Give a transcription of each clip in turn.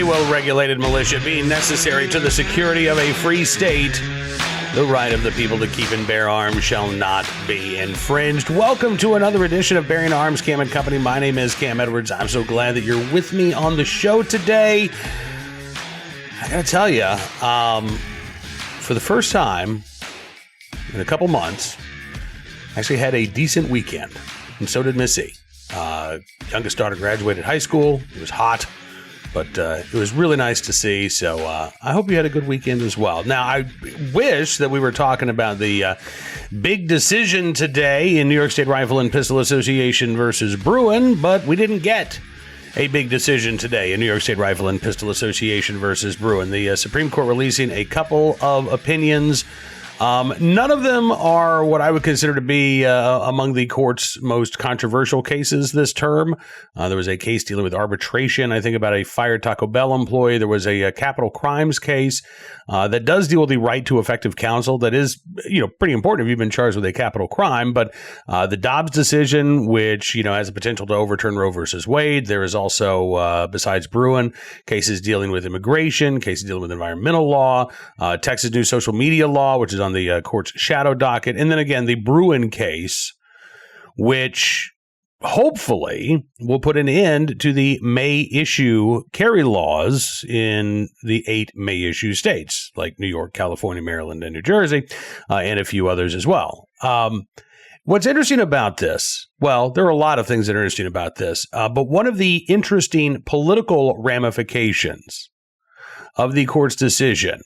a well-regulated militia being necessary to the security of a free state, the right of the people to keep and bear arms shall not be infringed. Welcome to another edition of Bearing Arms, Cam and Company. My name is Cam Edwards. I'm so glad that you're with me on the show today. I gotta tell you, for the first time in a couple months, I actually had a decent weekend, and so did Missy. Youngest daughter graduated high school. It was hot, but it was really nice to see. So I hope you had a good weekend as well. Now, I wish that we were talking about the big decision today in New York State Rifle and Pistol Association versus Bruen, but we didn't get a big decision today in New York State Rifle and Pistol Association versus Bruen. The Supreme Court releasing a couple of opinions. None of them are what I would consider to be among the court's most controversial cases this term. There was a case dealing with arbitration, I think, about a fired Taco Bell employee. There was a capital crimes case that does deal with the right to effective counsel. That is, pretty important if you've been charged with a capital crime. But the Dobbs decision, which, has the potential to overturn Roe versus Wade. There is also, besides Bruen, cases dealing with immigration, cases dealing with environmental law, Texas new social media law, which is on the court's shadow docket. And then again, the Bruen case, which hopefully will put an end to the may issue carry laws in the 8 may issue states like New York, California, Maryland, and New Jersey, and a few others as well. What's interesting about this? Well, there are a lot of things that are interesting about this, but one of the interesting political ramifications of the court's decision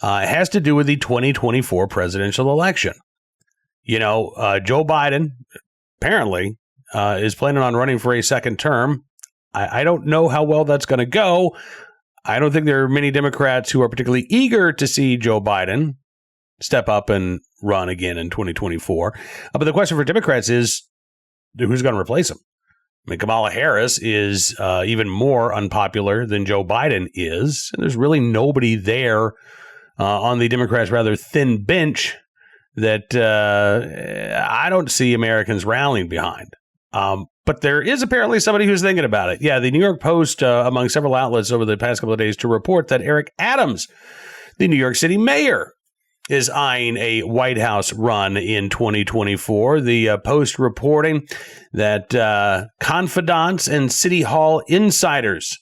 has to do with the 2024 presidential election. Joe Biden apparently is planning on running for a second term. I don't know how well that's going to go. I don't think there are many Democrats who are particularly eager to see Joe Biden step up and run again in 2024. But the question for Democrats is, who's going to replace him? I mean, Kamala Harris is even more unpopular than Joe Biden is. And there's really nobody there on the Democrats' rather thin bench that I don't see Americans rallying behind. But there is apparently somebody who's thinking about it. Yeah, the New York Post, among several outlets over the past couple of days, to report that Eric Adams, the New York City mayor, is eyeing a White House run in 2024. The Post reporting that confidants and City Hall insiders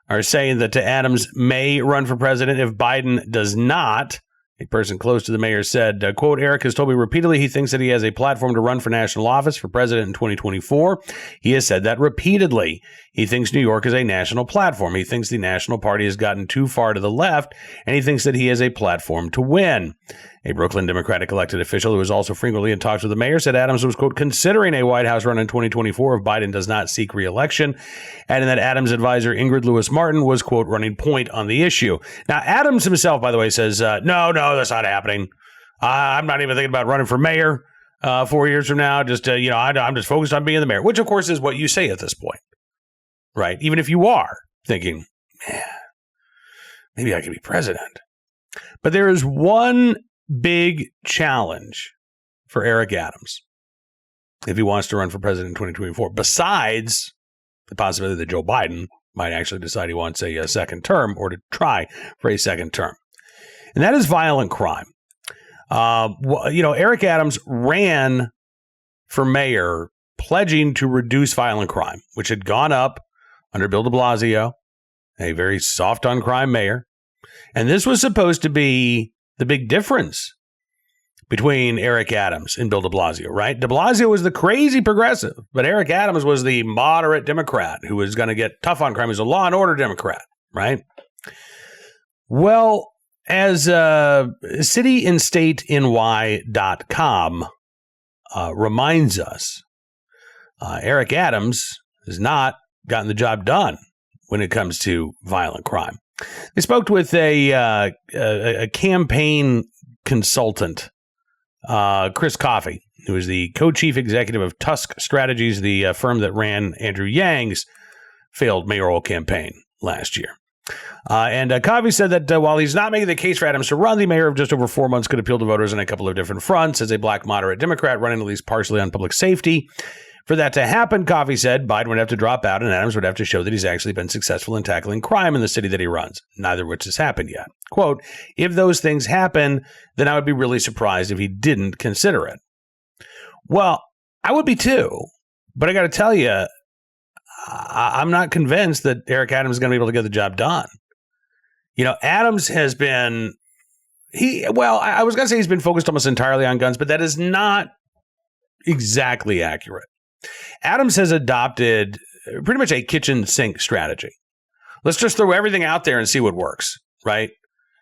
are saying that Adams may run for president if Biden does not. A person close to the mayor said, quote, Eric has told me repeatedly he thinks that he has a platform to run for national office for president in 2024. He has said that repeatedly. He thinks New York is a national platform. He thinks the National Party has gotten too far to the left, and he thinks that he has a platform to win. A Brooklyn Democratic elected official who was also frequently in talks with the mayor said Adams was, quote, considering a White House run in 2024 if Biden does not seek re-election, adding that Adams' advisor Ingrid Lewis-Martin was, quote, running point on the issue. Now, Adams himself, by the way, says, no, that's not happening. I'm not even thinking about running for mayor 4 years from now. Just, I'm just focused on being the mayor, which, of course, is what you say at this point, right? Even if you are thinking, man, maybe I could be president. But there is one big challenge for Eric Adams if he wants to run for president in 2024, besides the possibility that Joe Biden might actually decide he wants a second term or to try for a second term. And that is violent crime. Eric Adams ran for mayor pledging to reduce violent crime, which had gone up under Bill de Blasio, a very soft on crime mayor. And this was supposed to be the big difference between Eric Adams and Bill de Blasio, right? De Blasio was the crazy progressive, but Eric Adams was the moderate Democrat who was going to get tough on crime. He was a law and order Democrat, right? Well, as cityandstateny.com reminds us, Eric Adams has not gotten the job done when it comes to violent crime. They spoke with a campaign consultant, Chris Coffey, who is the co-chief executive of Tusk Strategies, the firm that ran Andrew Yang's failed mayoral campaign last year. And Coffey said that while he's not making the case for Adams to run, the mayor of just over 4 months could appeal to voters on a couple of different fronts as a black moderate Democrat running at least partially on public safety, For that to happen, Coffey said, Biden would have to drop out and Adams would have to show that he's actually been successful in tackling crime in the city that he runs, neither of which has happened yet. Quote, if those things happen, then I would be really surprised if he didn't consider it. Well, I would be too, but I got to tell you, I'm not convinced that Eric Adams is going to be able to get the job done. You know, Adams has been, I was going to say he's been focused almost entirely on guns, but that is not exactly accurate. Adams has adopted pretty much a kitchen sink strategy. Let's just throw everything out there and see what works, right?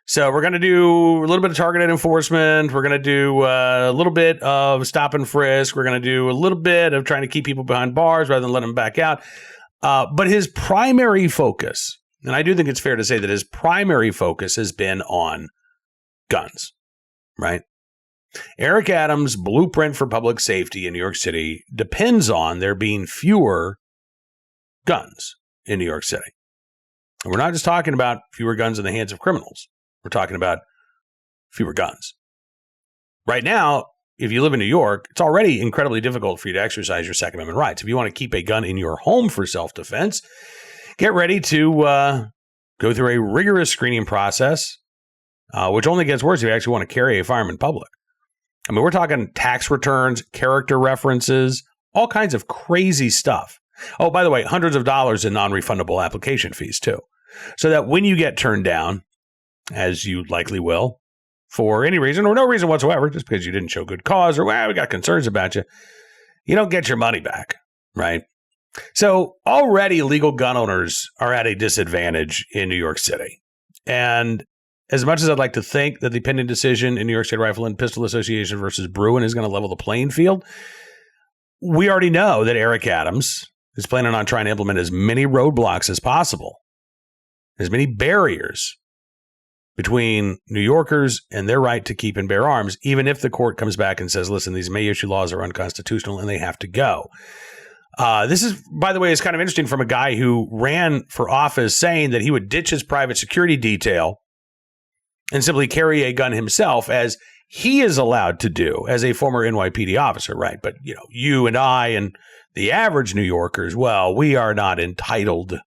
So we're going to do a little bit of targeted enforcement. We're going to do a little bit of stop and frisk. We're going to do a little bit of trying to keep people behind bars rather than let them back out. But his primary focus, and I do think it's fair to say that his primary focus has been on guns, right? Eric Adams' blueprint for public safety in New York City depends on there being fewer guns in New York City. And we're not just talking about fewer guns in the hands of criminals. We're talking about fewer guns. Right now, if you live in New York, it's already incredibly difficult for you to exercise your Second Amendment rights. If you want to keep a gun in your home for self-defense, get ready to go through a rigorous screening process, which only gets worse if you actually want to carry a firearm in public. I mean, we're talking tax returns, character references, all kinds of crazy stuff. Oh, by the way, hundreds of dollars in non-refundable application fees, too. So that when you get turned down, as you likely will, for any reason or no reason whatsoever, just because you didn't show good cause or, we got concerns about you, you don't get your money back, right? So already legal gun owners are at a disadvantage in New York City. And as much as I'd like to think that the pending decision in New York State Rifle and Pistol Association versus Bruin is going to level the playing field, we already know that Eric Adams is planning on trying to implement as many roadblocks as possible, as many barriers between New Yorkers and their right to keep and bear arms, even if the court comes back and says, listen, these May issue laws are unconstitutional and they have to go. This is, by the way, is kind of interesting from a guy who ran for office saying that he would ditch his private security detail and simply carry a gun himself, as he is allowed to do as a former NYPD officer, right? But, you know, you and I and the average New Yorkers, well, we are not entitled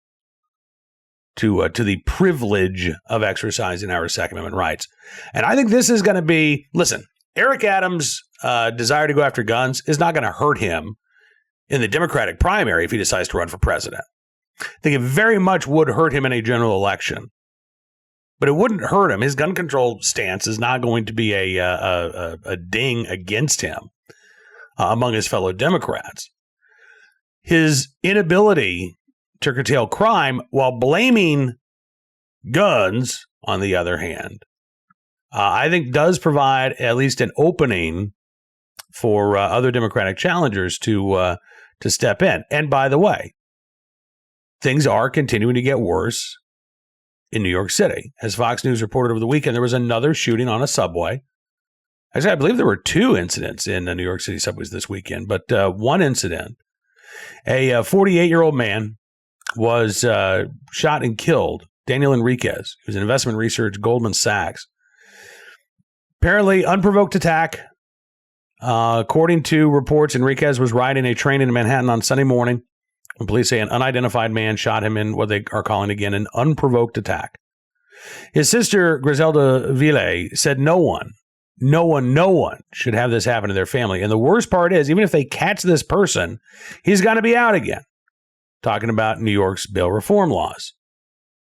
to the privilege of exercising our Second Amendment rights. And I think this is going to be, listen, Eric Adams' desire to go after guns is not going to hurt him in the Democratic primary if he decides to run for president. I think it very much would hurt him in a general election. But it wouldn't hurt him. His gun control stance is not going to be a ding against him among his fellow Democrats. His inability to curtail crime while blaming guns, on the other hand, I think does provide at least an opening for other Democratic challengers to step in. And by the way, things are continuing to get worse in New York City. As Fox News reported over the weekend, there was another shooting on a subway. Actually, I believe there were two incidents in the New York City subways this weekend, but one incident, a 48-year-old man was shot and killed, Daniel Enriquez, who's an investment researcher, Goldman Sachs. Apparently, unprovoked attack. According to reports, Enriquez was riding a train in Manhattan on Sunday morning. And police say an unidentified man shot him in what they are calling, again, an unprovoked attack. His sister, Griselda Ville, said no one should have this happen to their family. And the worst part is, even if they catch this person, he's going to be out again. Talking about New York's bail reform laws,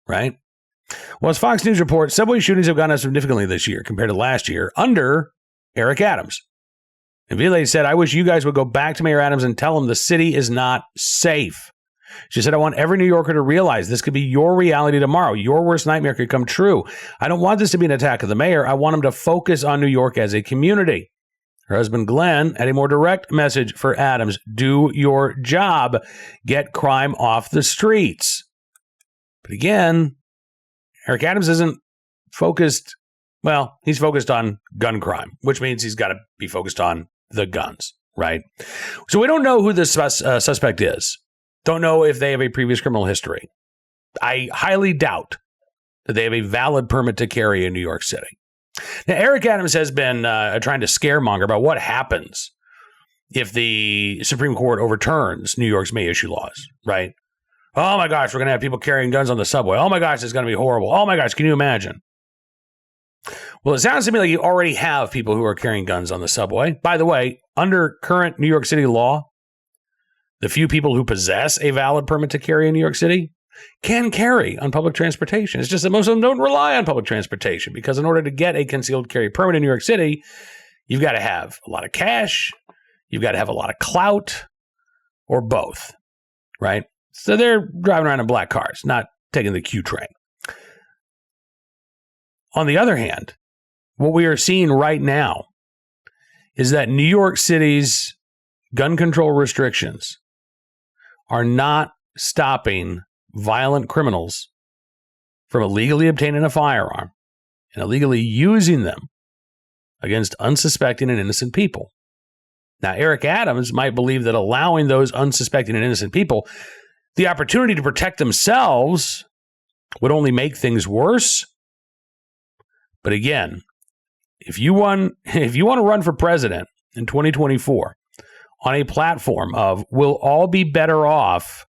right? Well, as Fox News reports, subway shootings have gone up significantly this year compared to last year under Eric Adams. And Ville said, I wish you guys would go back to Mayor Adams and tell him the city is not safe. She said, I want every New Yorker to realize this could be your reality tomorrow. Your worst nightmare could come true. I don't want this to be an attack of the mayor. I want him to focus on New York as a community. Her husband, Glenn, had a more direct message for Adams. Do your job. Get crime off the streets. But again, Eric Adams isn't focused. Well, he's focused on gun crime, which means he's got to be focused on the guns, right? So we don't know who this suspect is. Don't know if they have a previous criminal history. I highly doubt that they have a valid permit to carry in New York City. Now, Eric Adams has been trying to scaremonger about what happens if the Supreme Court overturns New York's May issue laws, right? Oh my gosh, we're going to have people carrying guns on the subway. Oh my gosh, it's going to be horrible. Oh my gosh, can you imagine? Well, it sounds to me like you already have people who are carrying guns on the subway. By the way, under current New York City law, the few people who possess a valid permit to carry in New York City can carry on public transportation. It's just that most of them don't rely on public transportation because in order to get a concealed carry permit in New York City, you've got to have a lot of cash, you've got to have a lot of clout, or both, right? So they're driving around in black cars, not taking the Q train. On the other hand, what we are seeing right now is that New York City's gun control restrictions are not stopping violent criminals from illegally obtaining a firearm and illegally using them against unsuspecting and innocent people. Now, Eric Adams might believe that allowing those unsuspecting and innocent people the opportunity to protect themselves would only make things worse. But again, if you want to run for president in 2024 on a platform of we'll all be better off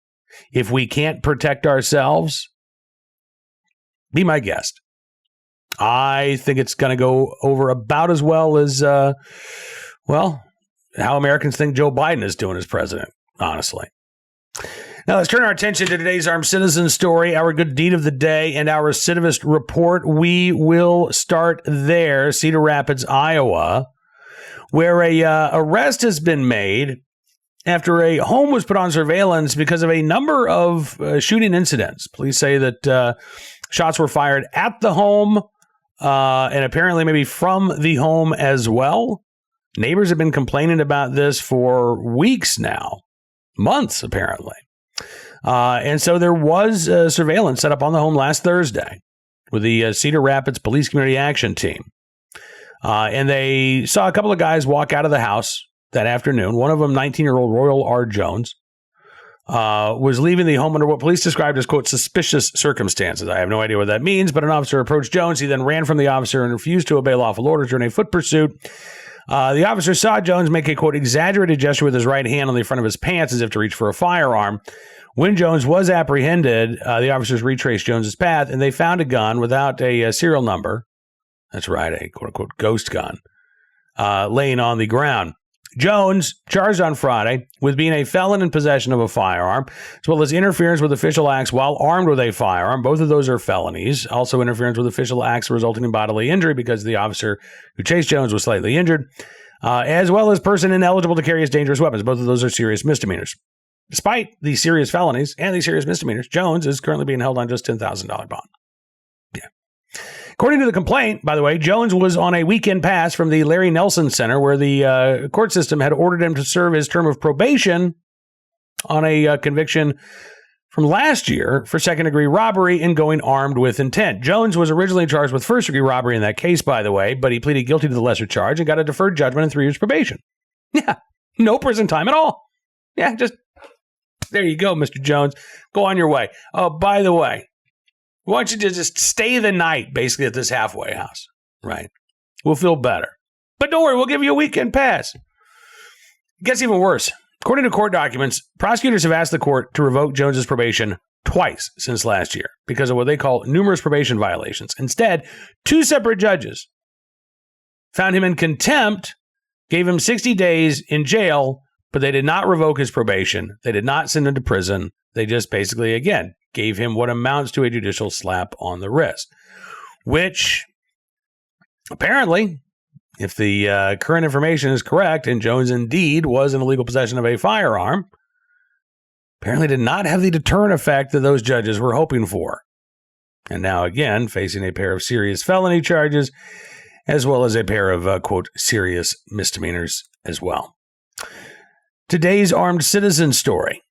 if we can't protect ourselves, be my guest. I think it's going to go over about as well as, how Americans think Joe Biden is doing as president, honestly. Now, let's turn our attention to today's Armed Citizen story, our good deed of the day, and our recidivist report. We will start there, Cedar Rapids, Iowa, where a arrest has been made after a home was put on surveillance because of a number of shooting incidents. Police say that shots were fired at the home and apparently maybe from the home as well. Neighbors have been complaining about this for weeks now, months apparently. And so there was surveillance set up on the home last Thursday with the Cedar Rapids Police Community Action Team. And they saw a couple of guys walk out of the house that afternoon. One of them, 19-year-old Royal R. Jones, was leaving the home under what police described as, quote, suspicious circumstances. I have no idea what that means, but an officer approached Jones. He then ran from the officer and refused to obey lawful orders during a foot pursuit. The officer saw Jones make a, quote, exaggerated gesture with his right hand on the front of his pants as if to reach for a firearm. When Jones was apprehended, the officers retraced Jones's path, and they found a gun without a serial number. That's right, a quote-unquote ghost gun, laying on the ground. Jones, charged on Friday with being a felon in possession of a firearm, as well as interference with official acts while armed with a firearm. Both of those are felonies. Also interference with official acts resulting in bodily injury because the officer who chased Jones was slightly injured, as well as person ineligible to carry dangerous weapons. Both of those are serious misdemeanors. Despite these serious felonies and these serious misdemeanors, Jones is currently being held on just $10,000 bond. Yeah. According to the complaint, by the way, Jones was on a weekend pass from the Larry Nelson Center where the court system had ordered him to serve his term of probation on a conviction from last year for second-degree robbery and going armed with intent. Jones was originally charged with first-degree robbery in that case, by the way, but he pleaded guilty to the lesser charge and got a deferred judgment and 3 years probation. Yeah, no prison time at all. Yeah, just there you go, Mr. Jones. Go on your way. Oh, by the way, I want you to just stay the night, basically, at this halfway house, right? We'll feel better. But don't worry, we'll give you a weekend pass. It gets even worse. According to court documents, prosecutors have asked the court to revoke Jones's probation twice since last year because of what they call numerous probation violations. Instead, 2 separate judges found him in contempt, gave him 60 days in jail, but they did not revoke his probation. They did not send him to prison. They just basically, again, gave him what amounts to a judicial slap on the wrist, which apparently, if the current information is correct, and Jones indeed was in illegal possession of a firearm, apparently did not have the deterrent effect that those judges were hoping for. And now, again, facing a pair of serious felony charges, as well as a pair of, quote, serious misdemeanors as well. Today's Armed Citizen story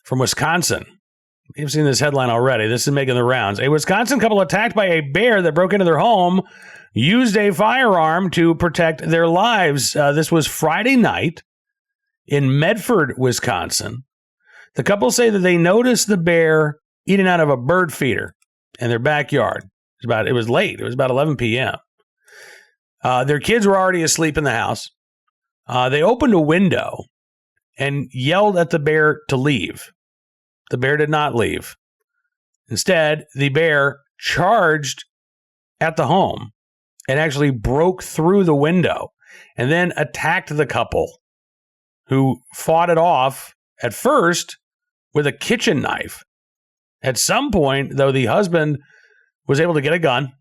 from Wisconsin. You've seen this headline already. This is making the rounds. A Wisconsin couple attacked by a bear that broke into their home used a firearm to protect their lives. This was Friday night in Medford, Wisconsin. The couple say that they noticed the bear eating out of a bird feeder in their backyard. It was late. It was about 11 p.m. Their kids were already asleep in the house. They opened a window and yelled at the bear to leave. The bear did not leave. Instead, the bear charged at the home and actually broke through the window and then attacked the couple, who fought it off at first with a kitchen knife. At some point, though, the husband was able to get a gun,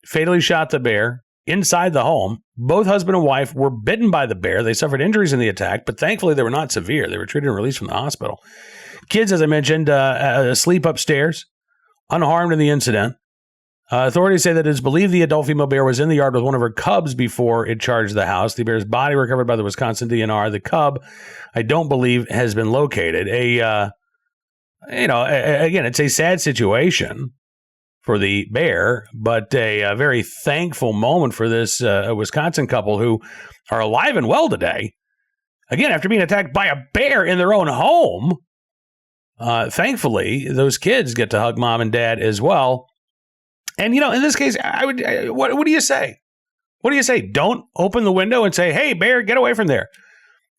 fatally shot the bear inside the home. Both husband and wife were bitten by the bear. They suffered injuries in the attack, but thankfully they were not severe. They were treated and released from the hospital. Kids, as I mentioned, asleep upstairs, unharmed in the incident. Authorities say that it is believed the adult female bear was in the yard with one of her cubs before it charged the house. The bear's body recovered by the Wisconsin DNR. The cub, I don't believe, has been located. Again, it's a sad situation for the bear, but a very thankful moment for this Wisconsin couple who are alive and well today. Again, after being attacked by a bear in their own home, thankfully, those kids get to hug mom and dad as well. And, in this case, what do you say? What do you say? Don't open the window and say, hey, bear, get away from there.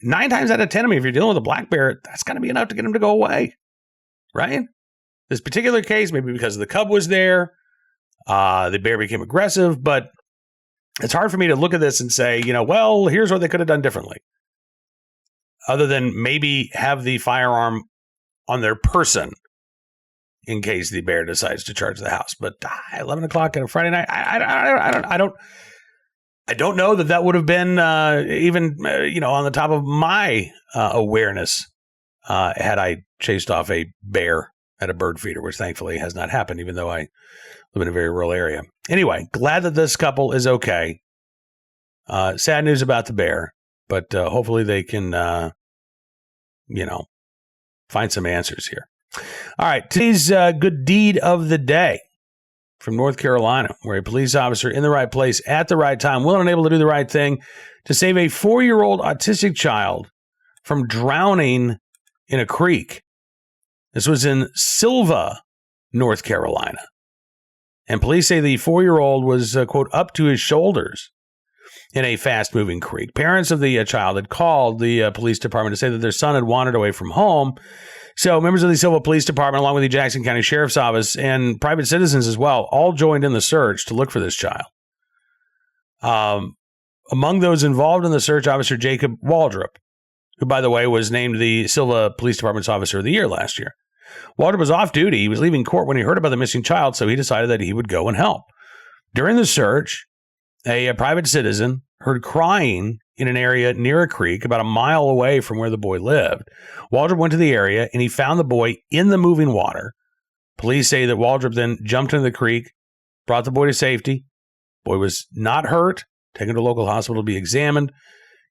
9 times out of 10, if you're dealing with a black bear, that's going to be enough to get him to go away, right? This particular case, maybe because the cub was there, the bear became aggressive, but it's hard for me to look at this and say, well, here's what they could have done differently. Other than maybe have the firearm on their person in case the bear decides to charge the house. But 11 o'clock on a Friday night, I don't know that would have been even on the top of my awareness had I chased off a bear at a bird feeder, which thankfully has not happened, even though I live in a very rural area. Anyway, glad that this couple is okay. Sad news about the bear, but hopefully they can, find some answers here. All right, today's good deed of the day from North Carolina, where a police officer in the right place at the right time, willing and able to do the right thing to save a 4-year-old autistic child from drowning in a creek. This was in Sylva, North Carolina. And police say the 4-year-old was, quote, up to his shoulders in a fast-moving creek. Parents of the child had called the police department to say that their son had wandered away from home. So members of the Sylva Police Department, along with the Jackson County Sheriff's Office and private citizens as well, all joined in the search to look for this child. Among those involved in the search, Officer Jacob Waldrop, who, by the way, was named the Sylva Police Department's Officer of the Year last year. Waldrop was off duty. He was leaving court when he heard about the missing child, so he decided that he would go and help. During the search, a private citizen heard crying in an area near a creek about a mile away from where the boy lived. Waldrop went to the area, and he found the boy in the moving water. Police say that Waldrop then jumped into the creek, brought the boy to safety. Boy was not hurt, taken to a local hospital to be examined,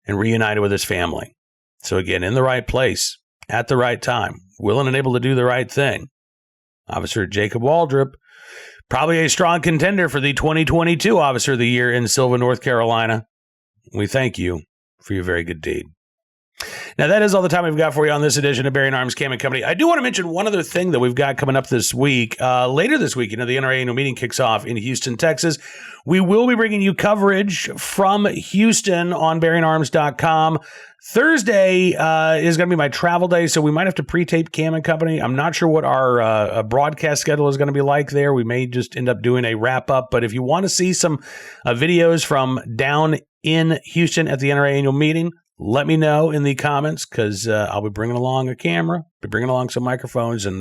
and reunited with his family. So again, in the right place, at the right time, willing and able to do the right thing. Officer Jacob Waldrop, probably a strong contender for the 2022 Officer of the Year in Sylva, North Carolina. We thank you for your very good deed. Now, that is all the time we've got for you on this edition of Bearing Arms Cam & Company. I do want to mention one other thing that we've got coming up this week. Later this week, the NRA annual meeting kicks off in Houston, Texas. We will be bringing you coverage from Houston on BearingArms.com. Thursday is going to be my travel day, so we might have to pre-tape Cam & Company. I'm not sure what our broadcast schedule is going to be like there. We may just end up doing a wrap-up, but if you want to see some videos from down in Houston at the NRA annual meeting, let me know in the comments, because I'll be bringing along a camera, be bringing along some microphones, and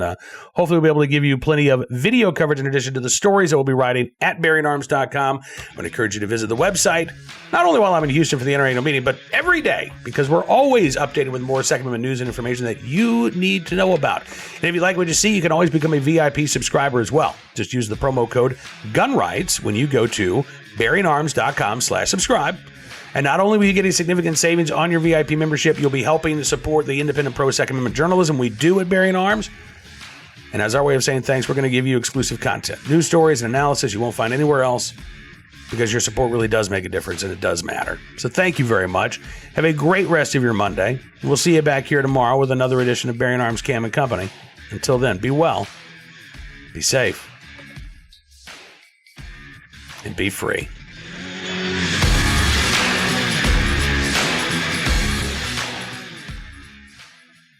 hopefully we'll be able to give you plenty of video coverage in addition to the stories that we'll be writing at BearingArms.com. I'm going to encourage you to visit the website, not only while I'm in Houston for the NRA annual meeting, but every day, because we're always updated with more Second Amendment news and information that you need to know about. And if you like what you see, you can always become a VIP subscriber as well. Just use the promo code GUNRIGHTS when you go to BearingArms.com/subscribe. And not only will you get a significant savings on your VIP membership, you'll be helping to support the independent pro-Second Amendment journalism we do at Bearing Arms. And as our way of saying thanks, we're going to give you exclusive content, news stories, and analysis you won't find anywhere else, because your support really does make a difference, and it does matter. So thank you very much. Have a great rest of your Monday. We'll see you back here tomorrow with another edition of Bearing Arms Cam & Company. Until then, be well, be safe, and be free.